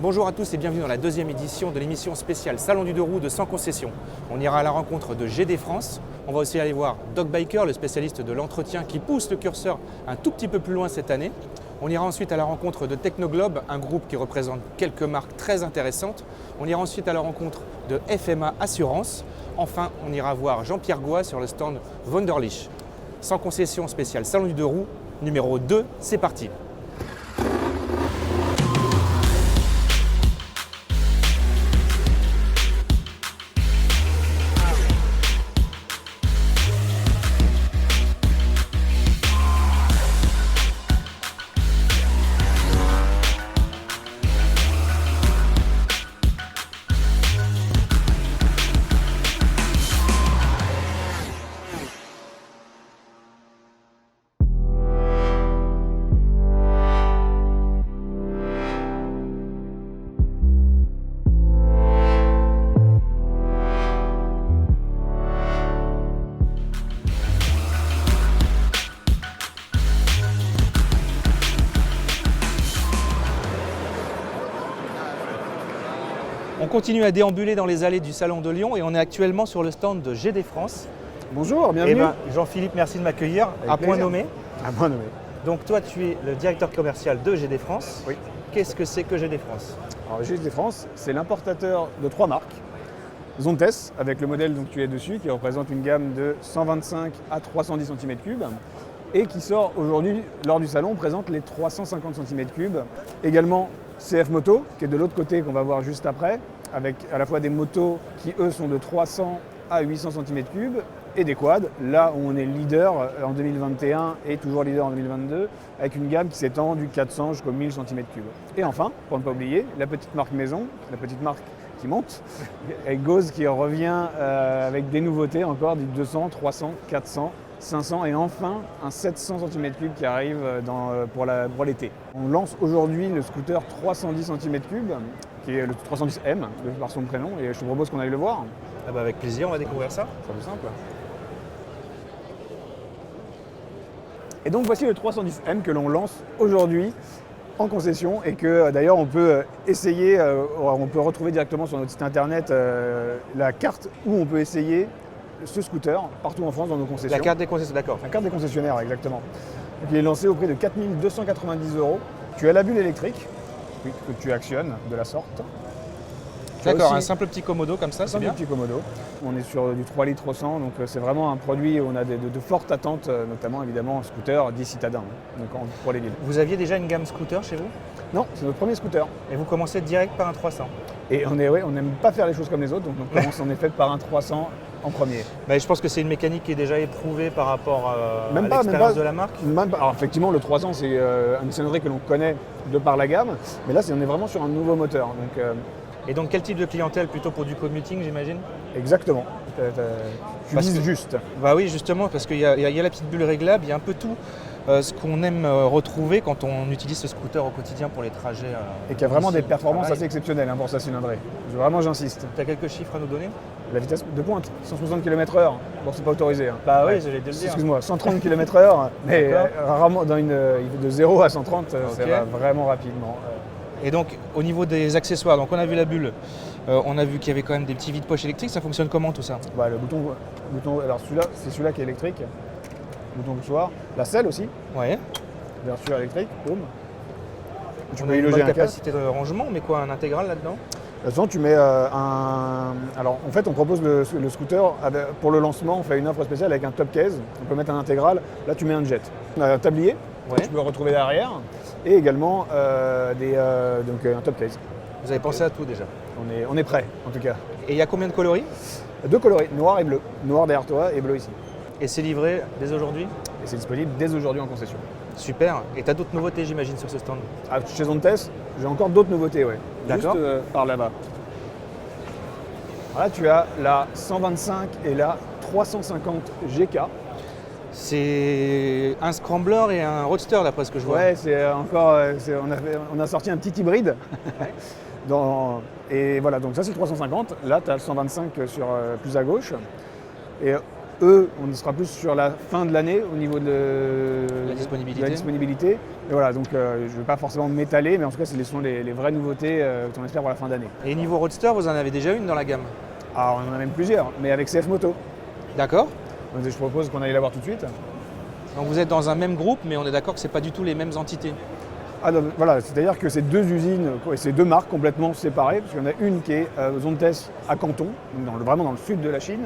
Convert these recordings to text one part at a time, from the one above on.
Bonjour à tous et bienvenue dans la deuxième édition de l'émission spéciale Salon du deux roues de Sans Concession. On ira à la rencontre de GD France. On va aussi aller voir Doc Biker, le spécialiste de l'entretien qui pousse le curseur un tout petit peu plus loin cette année. On ira ensuite à la rencontre de Technoglobe, un groupe qui représente quelques marques très intéressantes. On ira ensuite à la rencontre de FMA Assurance. Enfin, on ira voir Jean-Pierre Goua sur le stand Wunderlich. Sans Concession spéciale Salon du deux roues, numéro 2, c'est parti. On continue à déambuler dans les allées du Salon de Lyon et on est actuellement sur le stand de GD France. Bonjour, bienvenue. Jean-Philippe, merci de m'accueillir. Avec À point plaisir. nommé. À point nommé. Donc toi, tu es le directeur commercial de GD France. Oui. Qu'est-ce que c'est que GD France? Alors GD France, c'est l'importateur de 3 marques. Zontes, avec le modèle dont tu es dessus, qui représente une gamme de 125 à 310 cm3 et qui sort aujourd'hui, lors du salon, présente les 350 cm3. Également CF Moto, qui est de l'autre côté, qu'on va voir juste après, avec à la fois des motos qui, eux, sont de 300 à 800 cm3 et des quads, là où on est leader en 2021 et toujours leader en 2022, avec une gamme qui s'étend du 400 jusqu'au 1000 cm3. Et enfin, pour ne pas oublier, la petite marque maison, la petite marque qui monte, avec Gauze qui revient avec des nouveautés encore, du 200, 300, 400, 500 et enfin un 700 cm3 qui arrive pour l'été. On lance aujourd'hui le scooter 310 cm3, qui est le 310M par son prénom, et je te propose qu'on aille le voir. Ah bah avec plaisir, on va découvrir ça. C'est plus simple. Et donc voici le 310M que l'on lance aujourd'hui en concession et que d'ailleurs on peut essayer, on peut retrouver directement sur notre site internet la carte où on peut essayer ce scooter partout en France dans nos concessions. La carte des concessionnaires, d'accord. La carte des concessionnaires, exactement. Donc, il est lancé au prix de 4 290 €. Tu as la bulle électrique que tu actionnes de la sorte. D'accord, un simple petit commodo comme ça, c'est Un bien. petit commodo. On est sur du 3 litres 100, donc c'est vraiment un produit où on a de fortes attentes, notamment évidemment un scooter dit citadin, donc pour les villes. Vous aviez déjà une gamme scooter chez vous? Non, c'est notre premier scooter. Et vous commencez direct par un 300. Et on n'aime pas faire les choses comme les autres, donc on commence en effet par un 300 en premier. Bah, je pense que c'est une mécanique qui est déjà éprouvée par rapport à Même pas, l'expérience de la marque. Alors effectivement, le 300 c'est une cylindrée que l'on connaît de par la gamme, mais là on est vraiment sur un nouveau moteur. Donc, Et donc quel type de clientèle? Plutôt pour du commuting, j'imagine? exactement. Tu Parce vises que- juste. Bah oui, justement, parce qu'il y a la petite bulle réglable, il y a un peu tout ce qu'on aime retrouver quand on utilise ce scooter au quotidien pour les trajets. Et qui a vraiment des ici, au performances travail. assez exceptionnelles pour sa cylindrée. Vraiment, j'insiste. Tu as quelques chiffres à nous donner? La vitesse de pointe, 160 km/h. Bon, c'est pas autorisé. Hein. Bah oui, Ouais. j'allais te le dire. Excuse-moi, 130 km/h, mais D'accord. rarement de 0 à 130, ça Ok. va vraiment rapidement. Et donc au niveau des accessoires, donc on a vu la bulle, on a vu qu'il y avait quand même des petits vides-poches électriques, ça fonctionne comment tout ça? Le bouton, alors celui-là, c'est celui-là qui est électrique. Bouton poussoir. La selle aussi, Ouais. bien sûr électrique. Boum. Tu On peux a y une loger bonne un casque. capacité de rangement, mais quoi, un intégral là-dedans? De toute façon, tu mets un. Alors, en fait, on propose le scooter pour le lancement. On fait une offre spéciale avec un top case. On peut mettre un intégral. Là, tu mets un jet. On a un tablier. Ouais. Que tu peux retrouver derrière. Et également donc un top case. Vous avez pensé à tout déjà. On est prêt, en tout cas. Et il y a combien de coloris? 2 coloris, noir et bleu. Noir derrière toi et bleu ici. Et c'est livré dès aujourd'hui? Et c'est disponible dès aujourd'hui en concession. Super. Et tu as d'autres nouveautés, j'imagine, sur ce stand? Ah, chez Zontes, j'ai encore d'autres nouveautés, ouais. D'accord. Juste par là-bas. Là, tu as la 125 et la 350 GK. C'est un scrambler et un roadster d'après ce que je vois. Ouais, c'est encore. On a sorti un petit hybride. Et voilà, donc ça c'est le 350. Là, tu as le 125 plus à gauche. Et Eux, on sera plus sur la fin de l'année au niveau de la disponibilité. Et voilà, donc je ne vais pas forcément m'étaler, mais en tout cas, ce sont les vraies nouveautés qu'on espère pour la fin d'année. Et niveau Roadster, vous en avez déjà une dans la gamme? Alors, on en a même plusieurs, mais avec CF Moto. D'accord. Donc, je propose qu'on aille la voir tout de suite. Donc vous êtes dans un même groupe, mais on est d'accord que ce n'est pas du tout les mêmes entités. Ah, donc, voilà, c'est-à-dire que c'est deux usines, et c'est deux marques complètement séparées, parce qu'il y en a une qui est Zontes à Canton, donc vraiment dans le sud de la Chine,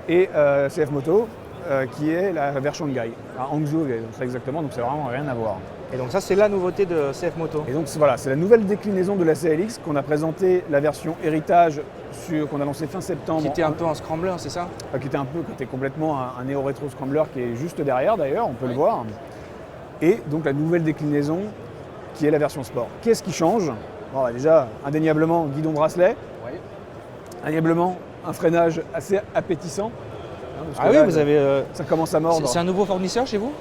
et CF Moto, qui est la vers Shanghai, à Hangzhou très exactement, donc c'est vraiment rien à voir. Et donc ça, c'est la nouveauté de CF Moto. Et donc voilà, c'est la nouvelle déclinaison de la CLX qu'on a présenté la version héritage qu'on a lancé fin septembre. Qui était un peu en scrambler, c'est ça? Qui était complètement un néo-rétro scrambler qui est juste derrière d'ailleurs, on peut le voir. Et donc la nouvelle déclinaison qui est la version sport. Qu'est-ce qui change? Bon, déjà, indéniablement, guidon bracelet. Oui. Indéniablement, un freinage assez appétissant. Ah oui, vous avez... Ça commence à mordre. C'est un nouveau fournisseur chez vous?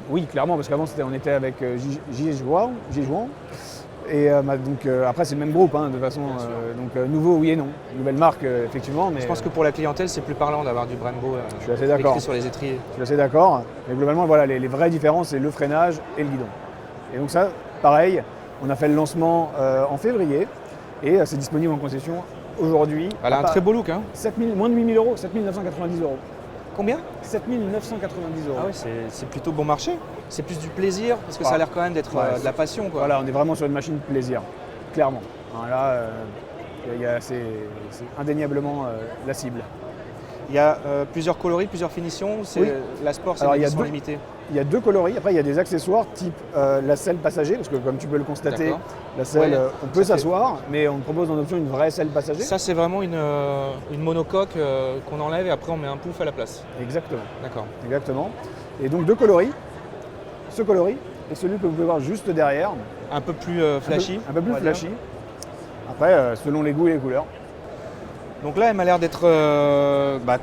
Oui, clairement, parce qu'avant on était avec Jiezhuang. Et après c'est le même groupe, hein, de façon. Nouveau, oui et non. Nouvelle marque, effectivement. Mais je pense que pour la clientèle, c'est plus parlant d'avoir du Brembo je suis assez d'accord. écrit sur les étriers. Je suis assez d'accord. Mais globalement, voilà, les vraies différences, c'est le freinage et le guidon. Et donc ça, pareil, on a fait le lancement en février et c'est disponible en concession aujourd'hui. Elle a un très beau look, hein. Moins de 8 000 €, 7 990 €. Combien? 7 990 €. Ah oui, c'est plutôt bon marché. C'est plus du plaisir, parce que ça a l'air quand même d'être de la passion, quoi. Voilà, on est vraiment sur une machine de plaisir, clairement. Alors là, c'est indéniablement la cible. Il y a plusieurs coloris, plusieurs finitions. Oui. La Sport, c'est une édition limitée. Il y a deux coloris. Après, il y a des accessoires type la selle passager, parce que comme tu peux le constater, la selle, on peut s'asseoir, mais on propose en option une vraie selle passager. Ça, c'est vraiment une monocoque qu'on enlève et après on met un pouf à la place. Exactement. D'accord. Exactement. Et donc deux coloris. Ce coloris et celui que vous pouvez voir juste derrière. Un peu plus flashy. Un peu plus flashy. Après, selon les goûts et les couleurs. Donc là, elle m'a l'air d'être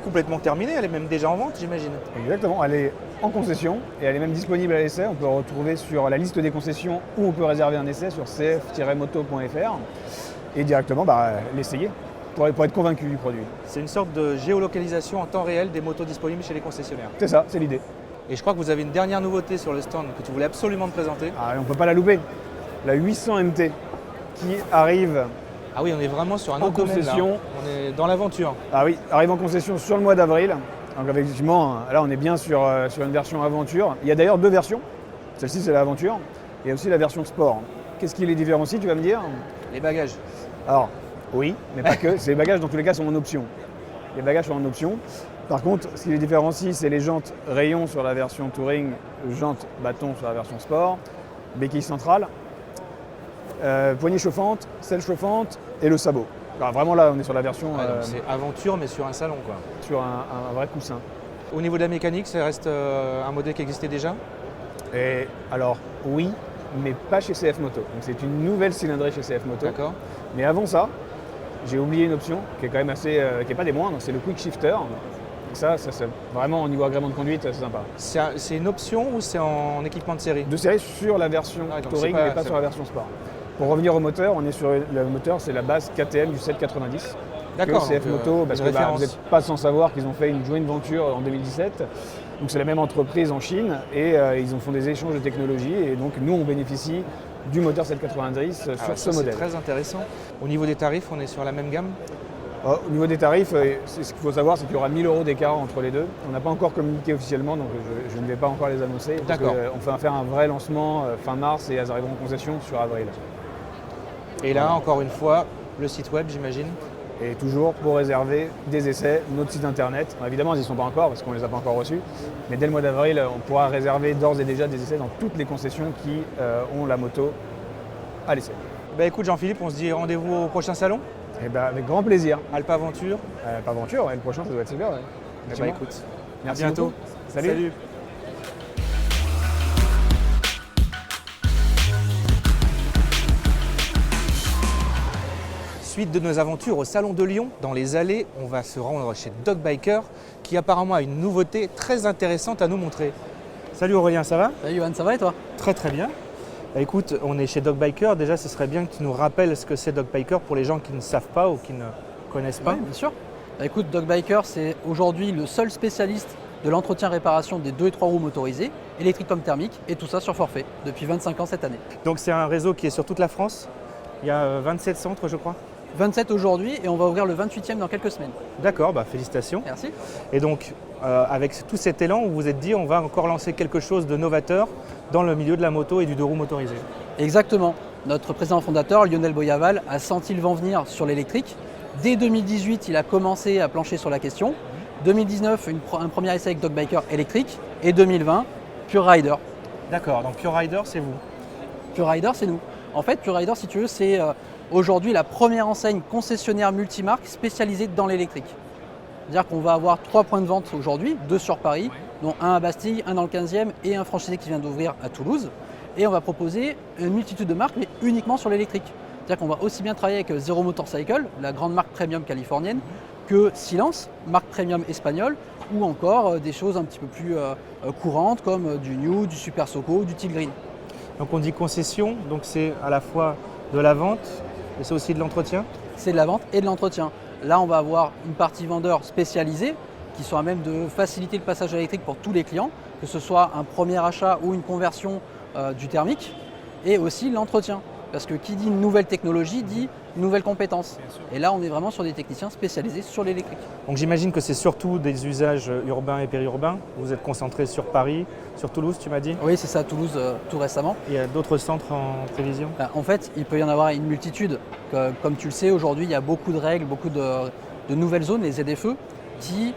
complètement terminée. Elle est même déjà en vente, j'imagine. Exactement. Elle est en concession et elle est même disponible à l'essai. On peut retrouver sur la liste des concessions où on peut réserver un essai sur cf-moto.fr et directement l'essayer pour être convaincu du produit. C'est une sorte de géolocalisation en temps réel des motos disponibles chez les concessionnaires. C'est ça, c'est l'idée. Et je crois que vous avez une dernière nouveauté sur le stand que tu voulais absolument te présenter. Ah, on ne peut pas la louper. La 800 MT qui arrive. Ah oui, on est vraiment sur un autre concession. Domaine, là. On est dans l'aventure. Ah oui, arrive en concession sur le mois d'avril. Donc effectivement, là on est bien sur une version aventure. Il y a d'ailleurs deux versions. Celle-ci c'est l'aventure. Il y a aussi la version sport. Qu'est-ce qui les différencie, tu vas me dire? Les bagages. Alors, oui, mais pas que. Les bagages dans tous les cas sont en option. Les bagages sont en option. Par contre, ce qui les différencie, c'est les jantes rayons sur la version touring, jantes bâton sur la version sport, béquille centrale, poignée chauffante, selle chauffante et le sabot. Alors vraiment là, on est sur la version... c'est aventure, mais sur un salon, quoi. Sur un vrai coussin. Au niveau de la mécanique, ça reste un modèle qui existait déjà? Et alors, oui, mais pas chez CF Moto. Donc c'est une nouvelle cylindrée chez CF Moto. D'accord. Mais avant ça, j'ai oublié une option qui est quand même assez... qui n'est pas des moindres, c'est le quick shifter. Ça c'est vraiment au niveau agrément de conduite, c'est sympa. C'est une option ou c'est en équipement de série? De série sur la version touring, mais pas sur la version sport. Pour revenir au moteur, on est sur le moteur, c'est la base KTM du 790. D'accord. CF Moto, parce que vous n'êtes pas sans savoir qu'ils ont fait une joint venture en 2017. Donc c'est la même entreprise en Chine et ils ont fait des échanges de technologies et donc nous on bénéficie du moteur 790 sur ce modèle. C'est très intéressant. Au niveau des tarifs, on est sur la même gamme? Au niveau des tarifs, ce qu'il faut savoir, c'est qu'il y aura 1 000 € d'écart entre les deux. On n'a pas encore communiqué officiellement, donc je ne vais pas encore les annoncer. D'accord. On va faire un vrai lancement fin mars et elles arriveront en concession sur avril. Et là, encore une fois, le site web, j'imagine? Et toujours pour réserver des essais, notre site internet. Évidemment, ils n'y sont pas encore parce qu'on ne les a pas encore reçus. Mais dès le mois d'avril, on pourra réserver d'ores et déjà des essais dans toutes les concessions qui ont la moto à l'essai. Écoute Jean-Philippe, on se dit rendez-vous au prochain salon? Avec grand plaisir. Alpa Aventure. Alpa Aventure, le prochain, ça doit être super. Ouais. Écoute, merci à bientôt. Beaucoup. Salut. Suite de nos aventures au Salon de Lyon, dans les allées, on va se rendre chez Dog Biker qui apparemment a une nouveauté très intéressante à nous montrer. Salut Aurélien, ça va? Salut Johan, ça va et toi? Très très bien. Écoute, on est chez Dog Biker. Déjà, ce serait bien que tu nous rappelles ce que c'est Dog Biker pour les gens qui ne savent pas ou qui ne connaissent pas. Oui, bien sûr. Bah, écoute, Dogbiker, c'est aujourd'hui le seul spécialiste de l'entretien-réparation des 2 et 3 roues motorisées, électriques comme thermiques, et tout ça sur forfait, depuis 25 ans cette année. Donc c'est un réseau qui est sur toute la France. Il y a 27 centres, je crois. 27 aujourd'hui, et on va ouvrir le 28e dans quelques semaines. D'accord, bah félicitations. Merci. Et donc, avec tout cet élan, vous vous êtes dit on va encore lancer quelque chose de novateur dans le milieu de la moto et du 2 roues motorisé. Exactement. Notre président fondateur, Lionel Boyaval, a senti le vent venir sur l'électrique. Dès 2018, il a commencé à plancher sur la question. 2019, un premier essai avec Dogbiker électrique. Et 2020, Pure Rider. D'accord, donc Pure Rider, c'est vous. Pure Rider, c'est nous. En fait, Pure Rider, si tu veux, c'est aujourd'hui la première enseigne concessionnaire multimarque spécialisée dans l'électrique. C'est-à-dire qu'on va avoir 3 points de vente aujourd'hui, 2 sur Paris, dont un à Bastille, un dans le 15e et un franchisé qui vient d'ouvrir à Toulouse. Et on va proposer une multitude de marques, mais uniquement sur l'électrique. C'est-à-dire qu'on va aussi bien travailler avec Zero Motorcycle, la grande marque premium californienne, que Silence, marque premium espagnole, ou encore des choses un petit peu plus courantes comme du New, du Super Soco, du Teal Green. Donc on dit concession, donc c'est à la fois de la vente et c'est aussi de l'entretien. C'est de la vente et de l'entretien. Là, on va avoir une partie vendeur spécialisée qui sera à même de faciliter le passage à l'électrique pour tous les clients, que ce soit un premier achat ou une conversion du thermique, et aussi l'entretien. Parce que qui dit une nouvelle technologie dit une nouvelle compétence. Et là, on est vraiment sur des techniciens spécialisés sur l'électrique. Donc j'imagine que c'est surtout des usages urbains et périurbains. Vous êtes concentré sur Paris, sur Toulouse, tu m'as dit. Oui, c'est ça, Toulouse, tout récemment. Il y a d'autres centres en prévision? En fait, il peut y en avoir une multitude. Comme tu le sais, aujourd'hui, il y a beaucoup de règles, beaucoup de nouvelles zones, les ZFE, qui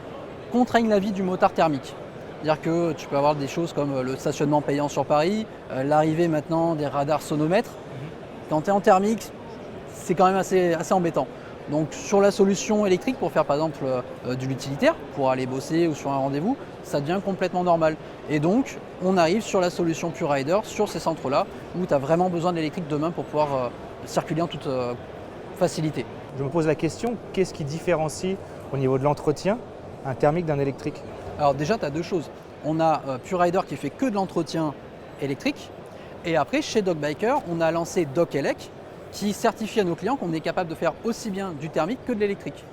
contraignent la vie du motard thermique. C'est-à-dire que tu peux avoir des choses comme le stationnement payant sur Paris, l'arrivée maintenant des radars sonomètres. Quand tu es en thermique, c'est quand même assez embêtant. Donc sur la solution électrique, pour faire par exemple de l'utilitaire, pour aller bosser ou sur un rendez-vous, ça devient complètement normal. Et donc on arrive sur la solution Pure Rider, sur ces centres-là, où tu as vraiment besoin de l'électrique demain pour pouvoir circuler en toute facilité. Je me pose la question, qu'est-ce qui différencie au niveau de l'entretien un thermique d'un électrique? Alors déjà, tu as 2 choses. On a Pure Rider qui fait que de l'entretien électrique. Et après, chez Dogbiker, on a lancé DocElec qui certifie à nos clients qu'on est capable de faire aussi bien du thermique que de l'électrique.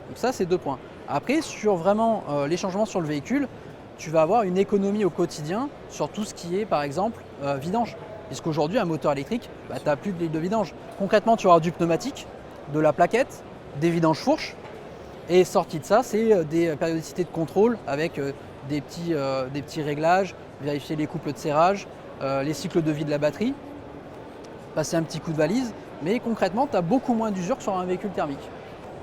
Donc ça, c'est 2 points. Après, sur vraiment les changements sur le véhicule, tu vas avoir une économie au quotidien sur tout ce qui est, par exemple, vidange. Puisqu'aujourd'hui, un moteur électrique, tu n'as plus de ligne de vidange. Concrètement, tu auras du pneumatique, de la plaquette, des vidanges fourches. Et sorti de ça, c'est des périodicités de contrôle avec des petits réglages, vérifier les couples de serrage, les cycles de vie de la batterie, passer un petit coup de valise, mais concrètement, tu as beaucoup moins d'usure que sur un véhicule thermique.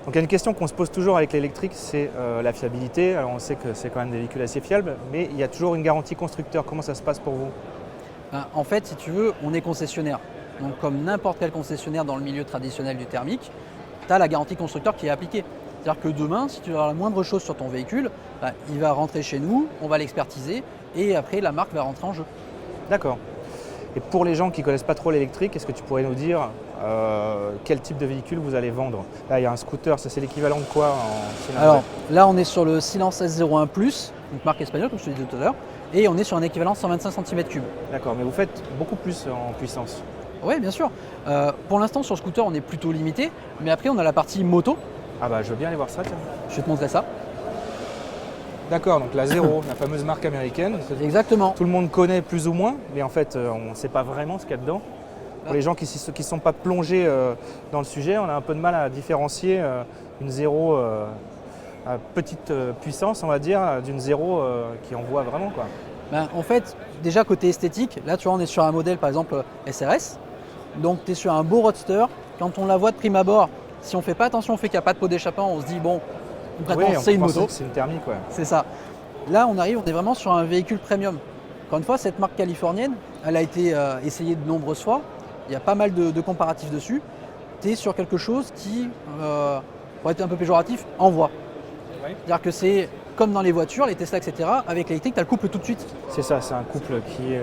Donc il y a une question qu'on se pose toujours avec l'électrique, c'est la fiabilité. Alors on sait que c'est quand même des véhicules assez fiables, mais il y a toujours une garantie constructeur. Comment ça se passe pour vous? En fait, si tu veux, on est concessionnaire. Donc comme n'importe quel concessionnaire dans le milieu traditionnel du thermique, tu as la garantie constructeur qui est appliquée. C'est-à-dire que demain, si tu as la moindre chose sur ton véhicule, il va rentrer chez nous, on va l'expertiser, et après la marque va rentrer en jeu. D'accord. Et pour les gens qui ne connaissent pas trop l'électrique, est-ce que tu pourrais nous dire quel type de véhicule vous allez vendre? Là, il y a un scooter, ça c'est l'équivalent de quoi en cylindrée? Alors là, on est sur le Silence S01 Plus, une marque espagnole, comme je te disais tout à l'heure, et on est sur un équivalent 125 cm3. D'accord, mais vous faites beaucoup plus en puissance. Oui, bien sûr. Pour l'instant, sur le scooter, on est plutôt limité, mais après, on a la partie moto. Ah bah je veux bien aller voir ça, tiens. Je vais te montrer ça. D'accord, donc la Zero, la fameuse marque américaine. Exactement. Tout le monde connaît plus ou moins, mais en fait, on ne sait pas vraiment ce qu'il y a dedans. Pour les gens qui ne sont pas plongés dans le sujet, on a un peu de mal à différencier une Zero à petite puissance, on va dire, d'une Zero qui envoie vraiment, quoi. En fait, déjà côté esthétique, là tu vois, on est sur un modèle par exemple SRS. Donc tu es sur un beau roadster. Quand on la voit de prime abord, si on ne fait pas attention au fait qu'il n'y a pas de pot d'échappement, on se dit bon, concrètement c'est une moto. C'est une thermique, ouais. C'est ça. Là on est vraiment sur un véhicule premium. Encore une fois, cette marque californienne, elle a été essayée de nombreuses fois. Il y a pas mal de comparatifs dessus. Tu es sur quelque chose qui, pour être un peu péjoratif, envoie. Ouais. C'est-à-dire que c'est comme dans les voitures, les Tesla, etc. Avec l'électrique, tu as le couple tout de suite. C'est ça, c'est un couple qui est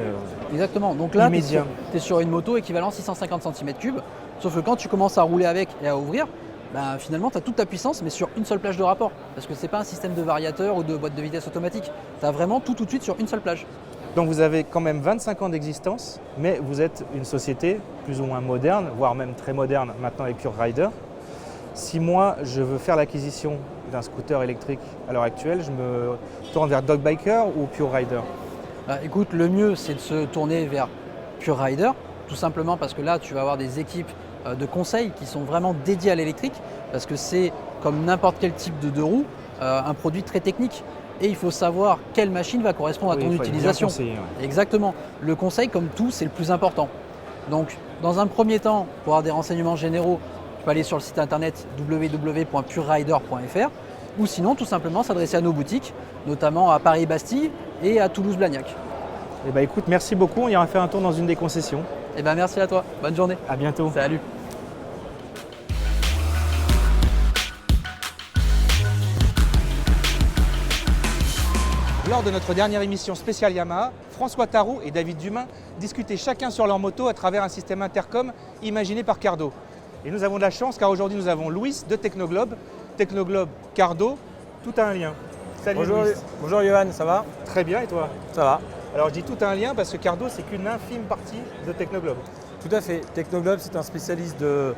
Exactement. Donc là, tu immédiat. es sur une moto équivalent 650 cm3. Sauf que quand tu commences à rouler avec et à ouvrir, finalement, tu as toute ta puissance, mais sur une seule plage de rapport. Parce que ce n'est pas un système de variateur ou de boîte de vitesse automatique. Tu as vraiment tout de suite sur une seule plage. Donc vous avez quand même 25 ans d'existence, mais vous êtes une société plus ou moins moderne, voire même très moderne maintenant avec Pure Rider. Si moi, je veux faire l'acquisition d'un scooter électrique à l'heure actuelle, je me tourne vers Dog Biker ou Pure Rider? Bah, écoute, le mieux c'est de se tourner vers Pure Rider, tout simplement parce que là tu vas avoir des équipes de conseil qui sont vraiment dédiées à l'électrique, parce que c'est comme n'importe quel type de deux roues, un produit très technique. Et il faut savoir quelle machine va correspondre à ton utilisation. Exactement. Le conseil, comme tout, c'est le plus important. Donc, dans un premier temps, pour avoir des renseignements généraux, tu peux aller sur le site internet www.purerider.fr ou sinon, tout simplement, s'adresser à nos boutiques, notamment à Paris-Bastille et à Toulouse-Blagnac. Eh ben, écoute, merci beaucoup. On ira faire un tour dans une des concessions. Eh ben, merci à toi. Bonne journée. À bientôt. Salut. Lors de notre dernière émission spéciale Yamaha, François Tarou et David Dumain discutaient chacun sur leur moto à travers un système intercom imaginé par Cardo. Et nous avons de la chance car aujourd'hui nous avons Louis de Technoglobe. Technoglobe, Cardo, tout a un lien. Salut Bonjour, Louis. bonjour Johan, ça va? Très bien, et toi? Ça va. Alors je dis tout a un lien parce que Cardo c'est qu'une infime partie de Technoglobe. Tout à fait. Technoglobe, c'est un spécialiste de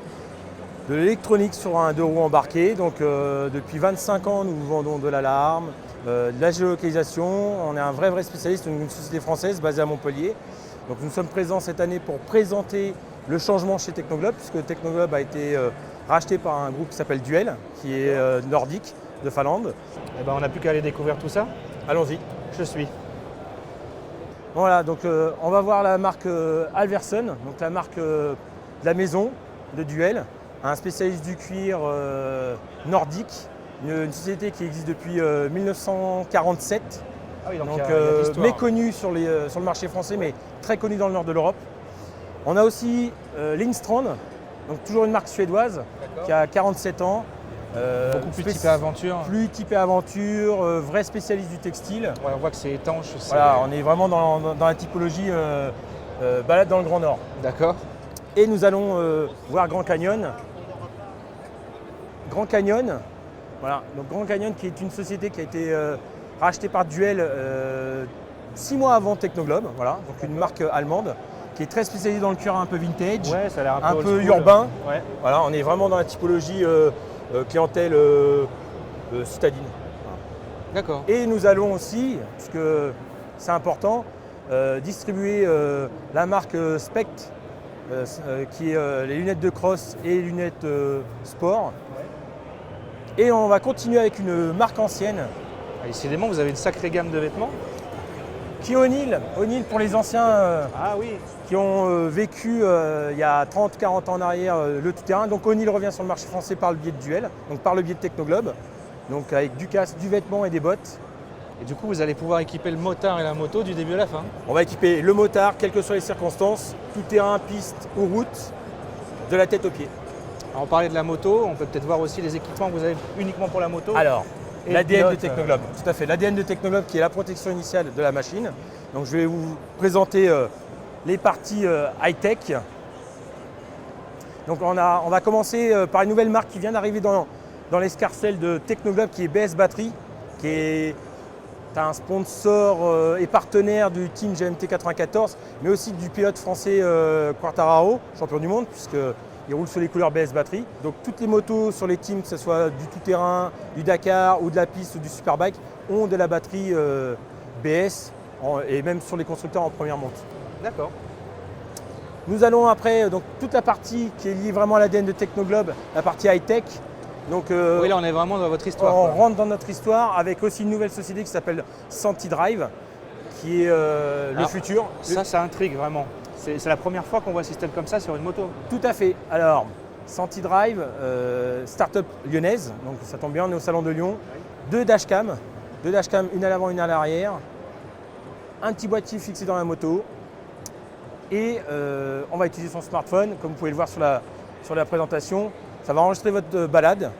l'électronique sur un deux roues embarqué. Donc depuis 25 ans, nous vendons de l'alarme, de la géolocalisation. On est un vrai spécialiste, une société française basée à Montpellier. Donc nous sommes présents cette année pour présenter le changement chez Technoglobe, puisque Technoglobe a été racheté par un groupe qui s'appelle Duel, qui est nordique, de Finlande. Eh ben, on n'a plus qu'à aller découvrir tout ça. Allons-y. Je suis. Voilà, donc on va voir la marque Alverson, donc la marque de la maison de Duel, un spécialiste du cuir nordique, une société qui existe depuis 1947, Ah oui, donc il y a de l'histoire. méconnue sur le marché français, mais très connue dans le nord de l'Europe. On a aussi Lindstrand, donc toujours une marque suédoise, qui a 47 ans. Beaucoup plus typé aventure. Plus typé aventure, vrai spécialiste du textile. Ouais, on voit que c'est étanche. Voilà, on est vraiment dans la typologie balade dans le Grand Nord. D'accord. Et nous allons voir Grand Canyon. Grand Canyon, voilà. Donc Grand Canyon qui est une société qui a été rachetée par Duel 6 mois avant Technoglobe. Voilà. Donc une marque allemande qui est très spécialisée dans le cuir un peu vintage, Ouais, ça a l'air un old peu school. urbain. Ouais. Voilà, on est vraiment dans la typologie clientèle citadine. D'accord. Et nous allons aussi, puisque c'est important, distribuer la marque Spect, qui est les lunettes de cross et les lunettes sport. Et on va continuer avec une marque ancienne, Ah, décidément, vous avez une sacrée gamme de vêtements. qui est O'Neill. O'Neill pour les anciens Ah oui. qui ont vécu il y a 30-40 ans en arrière le tout-terrain. Donc O'Neill revient sur le marché français par le biais de Duel, donc par le biais de Technoglobe, donc avec du casque, du vêtement et des bottes. Et du coup, vous allez pouvoir équiper le motard et la moto du début à la fin. On va équiper le motard, quelles que soient les circonstances, tout-terrain, piste ou route, de la tête aux pieds. Alors, on parlait de la moto, on peut peut-être voir aussi les équipements que vous avez uniquement pour la moto. Alors, Et l'ADN de pilote, Technoglobe, tout à fait. L'ADN de Technoglobe qui est la protection initiale de la machine. Donc je vais vous présenter les parties high-tech. Donc on va commencer par une nouvelle marque qui vient d'arriver dans l'escarcelle de Technoglobe qui est BS Battery, qui est un sponsor et partenaire du team GMT 94, mais aussi du pilote français Quartararo, champion du monde, puisqu'il roule sur les couleurs BS Battery. Donc toutes les motos sur les teams, que ce soit du tout-terrain, du Dakar ou de la piste ou du Superbike, ont de la batterie BS et même sur les constructeurs en première monte. D'accord. Nous allons après, donc toute la partie qui est liée vraiment à l'ADN de Technoglobe, la partie high-tech. Donc, Oui, là, on est vraiment dans votre histoire. on quoi. rentre dans notre histoire avec aussi une nouvelle société qui s'appelle SantiDrive, qui est le Alors, futur. Ça intrigue vraiment. C'est la première fois qu'on voit un système comme ça sur une moto. Tout à fait. Alors, SantiDrive, start-up lyonnaise, donc ça tombe bien, on est au salon de Lyon. Deux dashcam, une à l'avant, une à l'arrière. Un petit boîtier fixé dans la moto. Et on va utiliser son smartphone, comme vous pouvez le voir sur la présentation. Ça va enregistrer votre balade.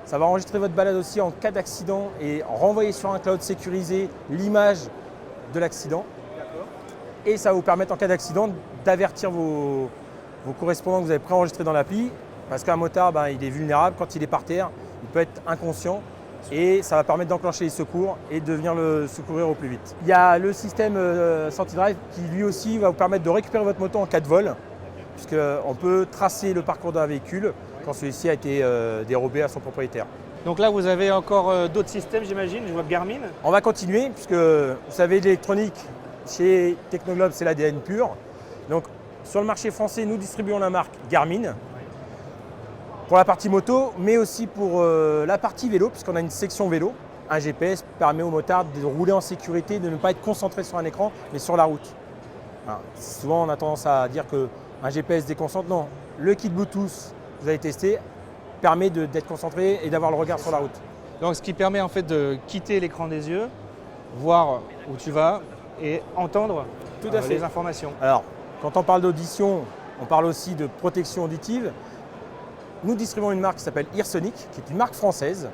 Ça va enregistrer votre balade aussi en cas d'accident et renvoyer sur un cloud sécurisé l'image de l'accident. Et ça va vous permettre en cas d'accident d'avertir vos correspondants que vous avez préenregistrés dans l'appli. Parce qu'un motard, il est vulnérable. Quand il est par terre, il peut être inconscient. Et ça va permettre d'enclencher les secours et de venir le secourir au plus vite. Il y a le système SantiDrive qui lui aussi va vous permettre de récupérer votre moto en cas de vol. Puisqu'on peut tracer le parcours d'un véhicule quand celui-ci a été dérobé à son propriétaire. Donc là, vous avez encore d'autres systèmes, j'imagine. Je vois Garmin. On va continuer puisque vous savez, l'électronique chez Technoglobe, c'est l'ADN pur. Donc sur le marché français, nous distribuons la marque Garmin pour la partie moto, mais aussi pour la partie vélo, puisqu'on a une section vélo. Un GPS permet aux motards de rouler en sécurité, de ne pas être concentré sur un écran, mais sur la route. Alors, souvent, on a tendance à dire qu'un GPS déconcentre. Non, le kit Bluetooth, vous avez testé, permet d'être concentré et d'avoir le regard sur la route. Donc ce qui permet en fait de quitter l'écran des yeux, voir où tu vas et entendre Tout à fait. les informations. Alors, quand on parle d'audition, on parle aussi de protection auditive. Nous distribuons une marque qui s'appelle Earsonic, qui est une marque française,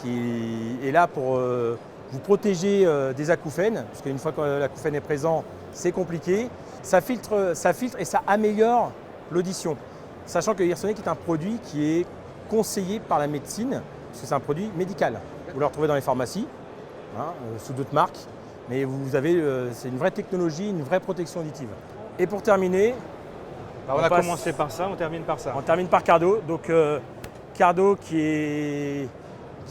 qui est là pour vous protéger des acouphènes, parce qu'une fois que l'acouphène est présent, c'est compliqué. Ça filtre et ça améliore l'audition. Sachant que Earsonic est un produit qui est conseillé par la médecine, parce que c'est un produit médical. Vous le retrouvez dans les pharmacies, sous d'autres marques, mais vous avez, c'est une vraie technologie, une vraie protection auditive. Et pour terminer, On a commencé par ça, on termine par ça. on termine par Cardo. Donc Cardo qui est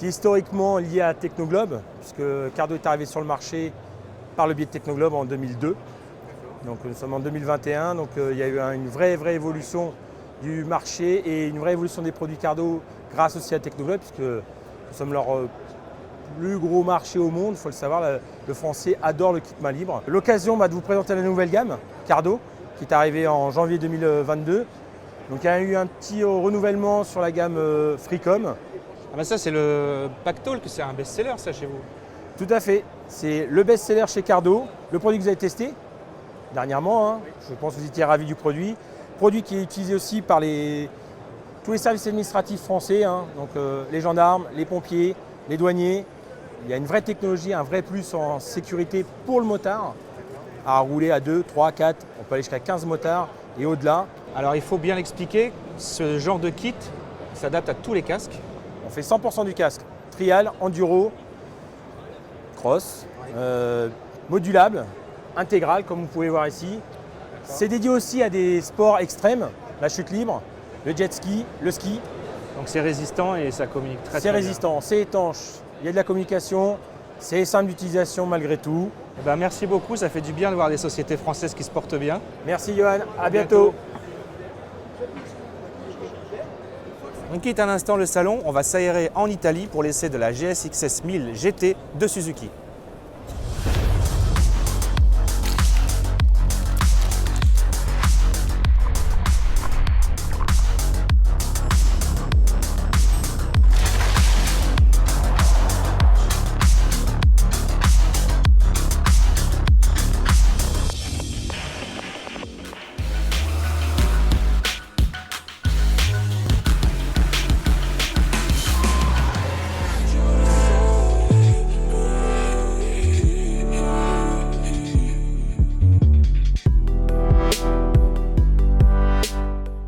historiquement lié à Technoglobe, puisque Cardo est arrivé sur le marché par le biais de Technoglobe en 2002. Donc nous sommes en 2021, donc il y a eu une vraie évolution du marché et une vraie évolution des produits Cardo grâce aussi à Technoglobe, puisque nous sommes leur plus gros marché au monde, il faut le savoir, le français adore le kit main libre. L'occasion de vous présenter la nouvelle gamme, Cardo, qui est arrivée en janvier 2022. Donc il y a eu un petit renouvellement sur la gamme Freecom. Ah bah ça c'est le Pactol, que c'est un best-seller ça chez vous. Tout à fait, c'est le best-seller chez Cardo, le produit que vous avez testé dernièrement, je pense que vous étiez ravis du produit. Produit qui est utilisé aussi par tous les services administratifs français, donc les gendarmes, les pompiers, les douaniers. Il y a une vraie technologie, un vrai plus en sécurité pour le motard, à rouler à 2, 3, 4, on peut aller jusqu'à 15 motards et au-delà. Alors il faut bien l'expliquer, ce genre de kit s'adapte à tous les casques. On fait 100% du casque, trial, enduro, cross, modulable, intégral comme vous pouvez voir ici. C'est dédié aussi à des sports extrêmes, la chute libre, le jet ski, le ski. Donc c'est résistant et ça communique très C'est bien. résistant, c'est étanche, il y a de la communication, c'est simple d'utilisation malgré tout. Eh ben, merci beaucoup, ça fait du bien de voir des sociétés françaises qui se portent bien. Merci Johan, à bientôt. On quitte un instant le salon, on va s'aérer en Italie pour l'essai de la GSX-S 1000 GT de Suzuki.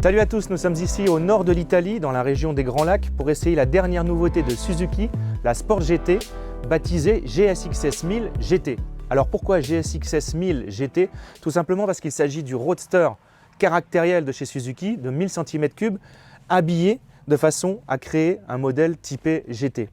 Salut à tous, nous sommes ici au nord de l'Italie, dans la région des Grands Lacs, pour essayer la dernière nouveauté de Suzuki, la Sport GT, baptisée GSX-S 1000 GT. Alors pourquoi GSX-S 1000 GT? Tout simplement parce qu'il s'agit du roadster caractériel de chez Suzuki, de 1000 cm3, habillé de façon à créer un modèle typé GT.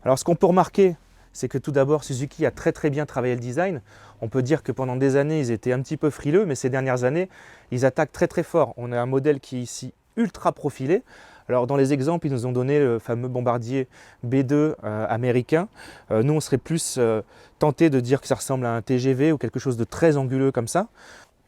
Alors ce qu'on peut remarquer, c'est que tout d'abord Suzuki a très bien travaillé le design. On peut dire que pendant des années, ils étaient un petit peu frileux, mais ces dernières années, ils attaquent très fort. On a un modèle qui est ici ultra profilé. Alors dans les exemples, ils nous ont donné le fameux bombardier B2 américain. Nous, on serait plus tenté de dire que ça ressemble à un TGV ou quelque chose de très anguleux comme ça.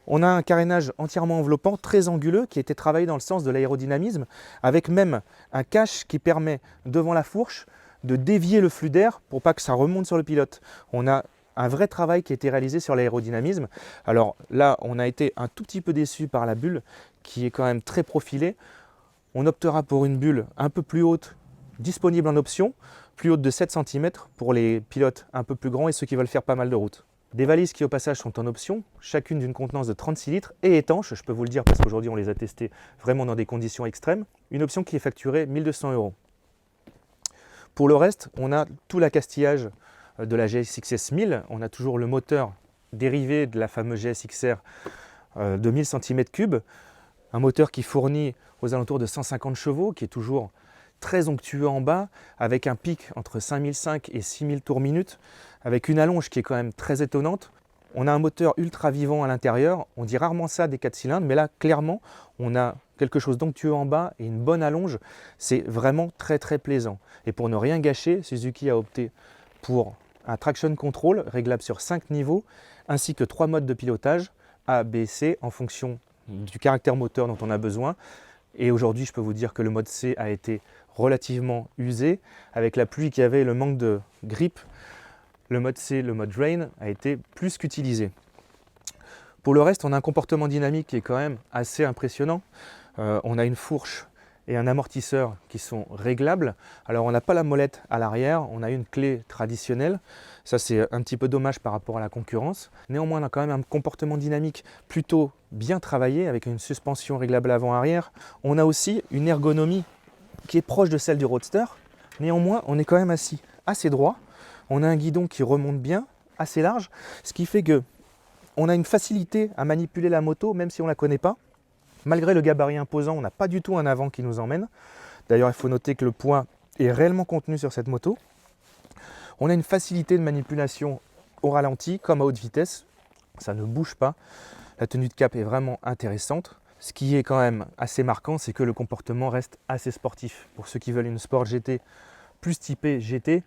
On a un carénage entièrement enveloppant, très anguleux, qui a été travaillé dans le sens de l'aérodynamisme, avec même un cache qui permet, devant la fourche, de dévier le flux d'air pour pas que ça remonte sur le pilote. On a un vrai travail qui a été réalisé sur l'aérodynamisme. Alors là, on a été un tout petit peu déçu par la bulle qui est quand même très profilée. On optera pour une bulle un peu plus haute, disponible en option, plus haute de 7 cm pour les pilotes un peu plus grands et ceux qui veulent faire pas mal de route. Des valises qui au passage sont en option, chacune d'une contenance de 36 litres et étanches, je peux vous le dire parce qu'aujourd'hui on les a testées vraiment dans des conditions extrêmes. Une option qui est facturée 1 200 €. Pour le reste, on a tout l'accastillage de la GSX-S 1000. On a toujours le moteur dérivé de la fameuse GSX-R de 1000 cm3. Un moteur qui fournit aux alentours de 150 chevaux, qui est toujours très onctueux en bas, avec un pic entre 5005 et 6000 tours minute, avec une allonge qui est quand même très étonnante. On a un moteur ultra vivant à l'intérieur, on dit rarement ça des 4 cylindres, mais là clairement on a quelque chose d'onctueux en bas et une bonne allonge, c'est vraiment très très plaisant. Et pour ne rien gâcher, Suzuki a opté pour un traction control réglable sur 5 niveaux, ainsi que 3 modes de pilotage, A, B, C, en fonction du caractère moteur dont on a besoin. Et aujourd'hui je peux vous dire que le mode C a été relativement usé, avec la pluie qu'il y avait et le manque de grip. Le mode C, le mode Rain, a été plus qu'utilisé. Pour le reste, on a un comportement dynamique qui est quand même assez impressionnant. On a une fourche et un amortisseur qui sont réglables. Alors on n'a pas la molette à l'arrière, on a une clé traditionnelle. Ça c'est un petit peu dommage par rapport à la concurrence. Néanmoins, on a quand même un comportement dynamique plutôt bien travaillé avec une suspension réglable avant-arrière. On a aussi une ergonomie qui est proche de celle du Roadster. Néanmoins, on est quand même assis assez droit. On a un guidon qui remonte bien, assez large, ce qui fait que on a une facilité à manipuler la moto, même si on ne la connaît pas. Malgré le gabarit imposant, on n'a pas du tout un avant qui nous emmène. D'ailleurs, il faut noter que le poids est réellement contenu sur cette moto. On a une facilité de manipulation au ralenti, comme à haute vitesse. Ça ne bouge pas. La tenue de cap est vraiment intéressante. Ce qui est quand même assez marquant, c'est que le comportement reste assez sportif. Pour ceux qui veulent une Sport GT plus typée GT,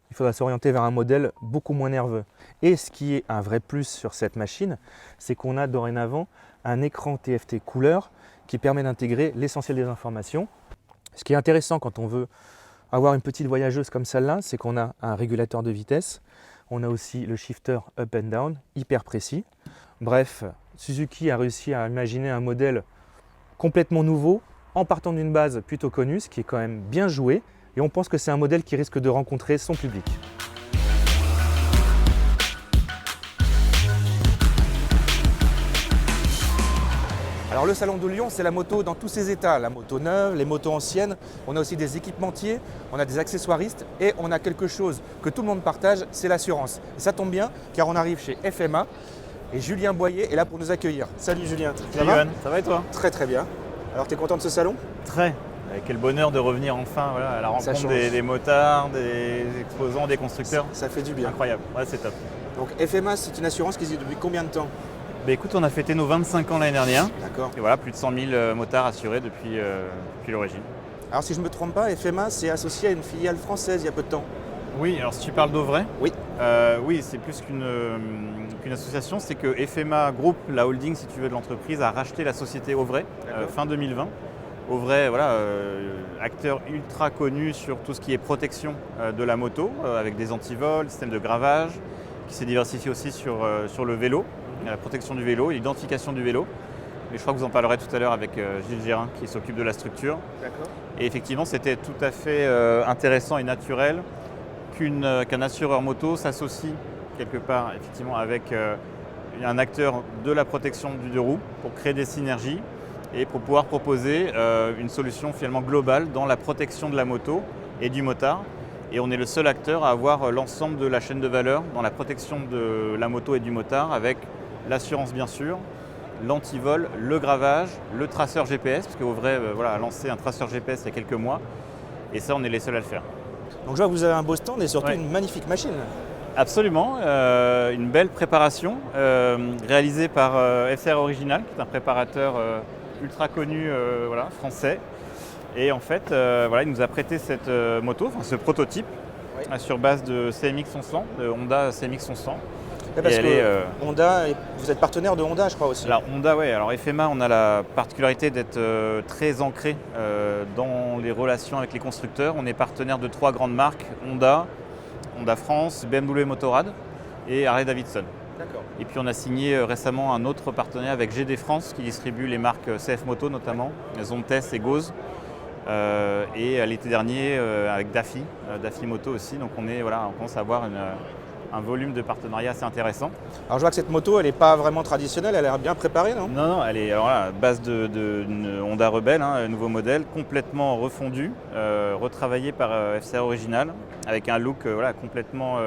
il faudra s'orienter vers un modèle beaucoup moins nerveux. Et ce qui est un vrai plus sur cette machine, c'est qu'on a dorénavant un écran TFT couleur qui permet d'intégrer l'essentiel des informations. Ce qui est intéressant quand on veut avoir une petite voyageuse comme celle-là, c'est qu'on a un régulateur de vitesse, on a aussi le shifter up and down, hyper précis. Bref, Suzuki a réussi à imaginer un modèle complètement nouveau, en partant d'une base plutôt connue, ce qui est quand même bien joué. Et on pense que c'est un modèle qui risque de rencontrer son public. Alors le Salon de Lyon, c'est la moto dans tous ses états. La moto neuve, les motos anciennes. On a aussi des équipementiers, on a des accessoiristes et on a quelque chose que tout le monde partage, c'est l'assurance. Et ça tombe bien car on arrive chez FMA et Julien Boyer est là pour nous accueillir. Salut Julien, Salut Johan, ça va et toi? Très très bien. Alors tu es content de ce salon? Très. Quel bonheur de revenir enfin voilà, à la rencontre des motards, des exposants, des constructeurs. Ça fait du bien. Incroyable, ouais, c'est top. Donc FMA, c'est une assurance qui existe depuis combien de temps? Écoute, on a fêté nos 25 ans l'année dernière. D'accord. Et voilà, plus de 100 000 motards assurés depuis l'origine. Alors si je ne me trompe pas, FMA c'est associé à une filiale française il y a peu de temps. Oui, alors si tu parles d'Auvray, oui, oui, c'est plus qu'une association, c'est que FMA Group, la holding si tu veux de l'entreprise, a racheté la société Auvray fin 2020. Auvray, voilà, acteur ultra connu sur tout ce qui est protection de la moto, avec des antivols, système de gravage, qui s'est diversifié aussi sur le vélo, la protection du vélo, l'identification du vélo. Mais je crois que vous en parlerez tout à l'heure avec Gilles Gérin qui s'occupe de la structure. D'accord. Et effectivement, c'était tout à fait intéressant et naturel qu'un assureur moto s'associe quelque part effectivement avec un acteur de la protection du deux roues pour créer des synergies et pour pouvoir proposer une solution finalement globale dans la protection de la moto et du motard. Et on est le seul acteur à avoir l'ensemble de la chaîne de valeur dans la protection de la moto et du motard, avec l'assurance bien sûr, l'antivol, le gravage, le traceur GPS, parce qu'Auvray voilà, a lancé un traceur GPS il y a quelques mois, et ça on est les seuls à le faire. Donc je vois que vous avez un beau stand et surtout Ouais. une magnifique machine. Absolument, une belle préparation réalisée par FCR Original, qui est un préparateur ultra connu voilà, français. Et en fait, voilà, il nous a prêté cette moto, ce prototype, Oui. sur base de CMX 1100, de Honda CMX 1100. Parce Et elle que est, Honda, vous êtes partenaire de Honda je crois aussi. Alors Honda, ouais. Alors FMA, on a la particularité d'être très ancré dans les relations avec les constructeurs. On est partenaire de 3 grandes marques, Honda France, BMW Motorrad et Harley Davidson. D'accord. Et puis on a signé récemment un autre partenaire avec GD France qui distribue les marques CF Moto notamment, Zontes et Gauze. Et l'été dernier avec Daffy Moto aussi. Donc on commence à avoir un volume de partenariat assez intéressant. Alors je vois que cette moto, elle n'est pas vraiment traditionnelle, elle a l'air bien préparée, non? Non, elle est alors là, à base d'une Honda Rebel, un nouveau modèle, complètement refondu, retravaillé par FCR Original, avec un look complètement